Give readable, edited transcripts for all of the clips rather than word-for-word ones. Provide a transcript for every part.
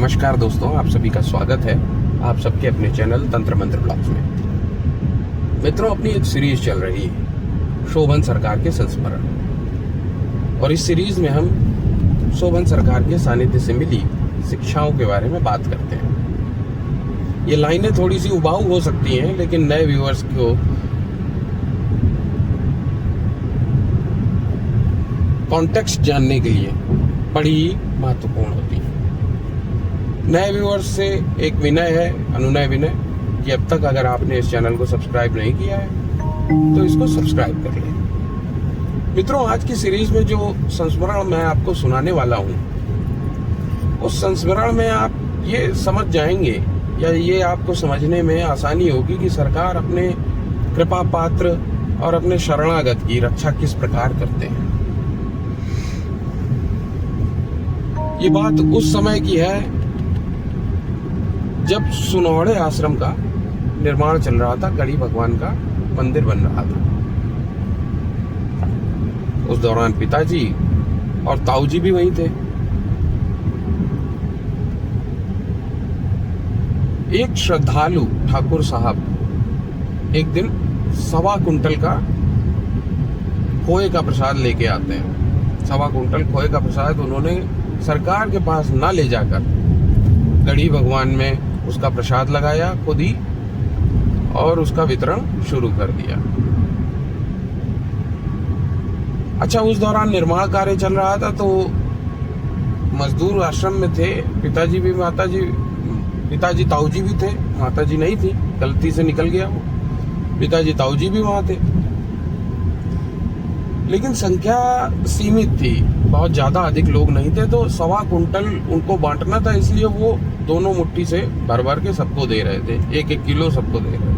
नमस्कार दोस्तों, आप सभी का स्वागत है आप सबके अपने चैनल तंत्र मंत्र ब्लॉग्स में। मित्रों, अपनी एक सीरीज चल रही है शोभन सरकार के संस्मरण, और इस सीरीज में हम शोभन सरकार के सानिध्य से मिली शिक्षाओं के बारे में बात करते हैं। ये लाइनें थोड़ी सी उबाऊ हो सकती हैं, लेकिन नए व्यूअर्स को कॉन्टेक्स्ट जानने के लिए बड़ी महत्वपूर्ण होती है। नए व्यूअर्स से एक विनय है, अनुनय विनय, कि अब तक अगर आपने इस चैनल को सब्सक्राइब नहीं किया है तो इसको सब्सक्राइब कर लें। मित्रों, आज की सीरीज में जो संस्मरण मैं आपको सुनाने वाला हूँ, उस संस्मरण में आप ये समझ जाएंगे या ये आपको समझने में आसानी होगी कि सरकार अपने कृपा पात्र और अपने शरणागत की रक्षा किस प्रकार करते हैं। ये बात उस समय की है जब सुनौड़े आश्रम का निर्माण चल रहा था, गढ़ी भगवान का मंदिर बन रहा था। उस दौरान पिताजी और ताऊजी भी वहीं थे। एक श्रद्धालु ठाकुर साहब एक दिन 1.25 कुंटल का खोए का प्रसाद लेके आते हैं। 1.25 कुंटल खोए का प्रसाद उन्होंने सरकार के पास ना ले जाकर गढ़ी भगवान में उसका प्रसाद लगाया खुद ही, और उसका वितरण शुरू कर दिया। अच्छा, उस दौरान निर्माण कार्य चल रहा था, तो मजदूर आश्रम में थे। पिताजी ताऊजी भी थे, माताजी नहीं थी, गलती से निकल गया वो। पिताजी ताऊजी भी वहां थे, लेकिन संख्या सीमित थी, बहुत ज्यादा अधिक लोग नहीं थे। तो 1.25 कुंटल उनको बांटना था, इसलिए वो दोनों मुट्ठी से भर भर के सबको दे रहे थे, 1-1 किलो सबको दे रहे थे।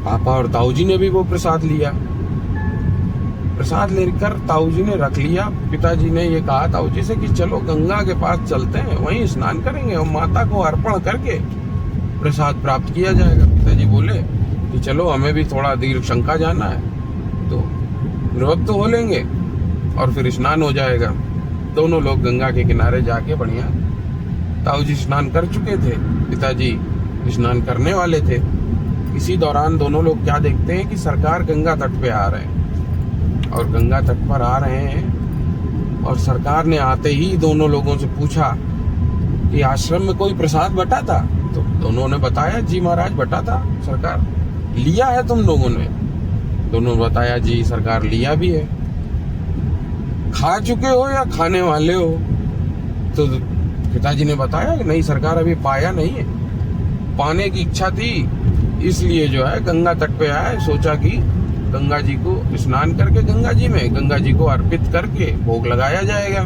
पापा और ताऊजी ने भी वो प्रसाद लिया। प्रसाद लेकर ताऊजी ने रख लिया। पिताजी ने ये कहा ताऊजी से कि चलो गंगा के पास चलते हैं, वहीं स्नान करेंगे और माता को अर्पण करके प्रसाद प्राप्त किया जाएगा। पिताजी बोले कि चलो, हमें भी थोड़ा दीर्घ शंका जाना है, तो निवृत्त हो लेंगे और फिर स्नान हो जाएगा। दोनों लोग गंगा के किनारे जाके बढ़िया, ताऊजी स्नान कर चुके थे, पिताजी स्नान करने वाले थे। इसी दौरान दोनों लोग क्या देखते हैं कि सरकार गंगा तट पे आ रहे हैं, और गंगा तट पर आ रहे हैं, और सरकार ने आते ही दोनों लोगों से पूछा कि आश्रम में कोई प्रसाद बटा था? तो दोनों ने बताया, जी महाराज बटा था सरकार। लिया है तुम लोगों ने? दोनों बताया, जी सरकार लिया भी है। खा चुके हो या खाने वाले हो? तो पिताजी ने बताया कि नहीं सरकार, अभी पाया नहीं है, पाने की इच्छा थी, इसलिए जो है गंगा तट पे आया, सोचा कि गंगा जी को स्नान करके गंगा जी को अर्पित करके भोग लगाया जाएगा।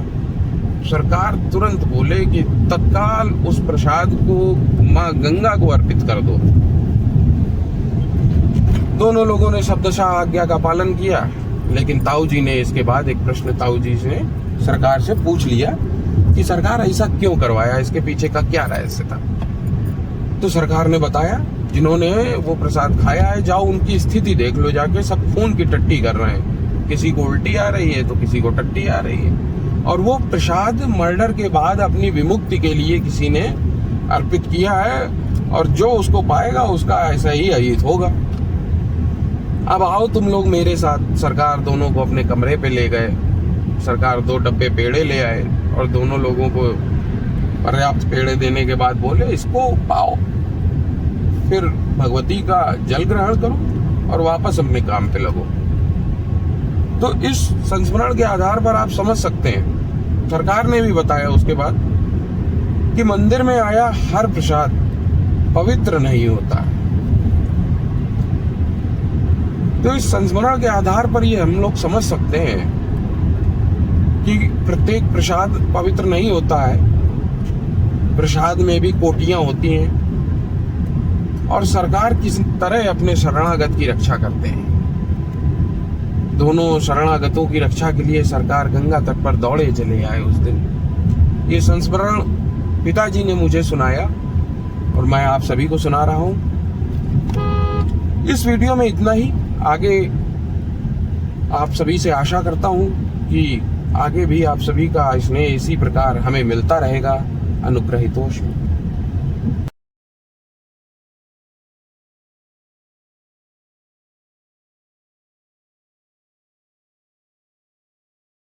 सरकार तुरंत बोले कि तत्काल उस प्रसाद को माँ गंगा को अर्पित कर दो। दोनों लोगों ने शब्दशः आज्ञा का पालन किया, लेकिन ताऊजी ने इसके बाद एक प्रश्न ताऊजी से सरकार से पूछ लिया कि सरकार ऐसा क्यों करवाया, इसके पीछे का क्या रहस्य था? तो सरकार ने बताया, जिन्होंने वो प्रसाद खाया है, जाओ उनकी स्थिति देख लो जाके, सब खून की टट्टी कर रहे हैं, किसी को उल्टी आ रही है तो किसी को टट्टी आ रही है। और वो प्रसाद मर्डर के बाद अपनी विमुक्ति के लिए किसी ने अर्पित किया है, और जो उसको पाएगा उसका ऐसा ही अहित होगा। अब आओ तुम लोग मेरे साथ। सरकार दोनों को अपने कमरे पे ले गए। सरकार 2 डब्बे पेड़े ले आए, और दोनों लोगों को पर्याप्त पेड़े देने के बाद बोले, इसको पाओ, फिर भगवती का जल ग्रहण करो और वापस अपने काम पे लगो। तो इस संस्मरण के आधार पर आप समझ सकते हैं, सरकार ने भी बताया उसके बाद कि मंदिर में आया हर प्रसाद पवित्र नहीं होता है। तो इस संस्मरण के आधार पर ये हम लोग समझ सकते हैं कि प्रत्येक प्रसाद पवित्र नहीं होता है। प्रसाद में भी कोटियां होती हैं, और सरकार किस तरह अपने शरणागत की रक्षा करते हैं। दोनों शरणागतों की रक्षा के लिए सरकार गंगा तट पर दौड़े चले आए उस दिन। ये संस्मरण पिताजी ने मुझे सुनाया, और मैं आप सभी को सुना रहा हूं। इस वीडियो में इतना ही। आगे आप सभी से आशा करता हूं कि आगे भी आप सभी का स्नेह इसी प्रकार हमें मिलता रहेगा। अनुग्रहितोष।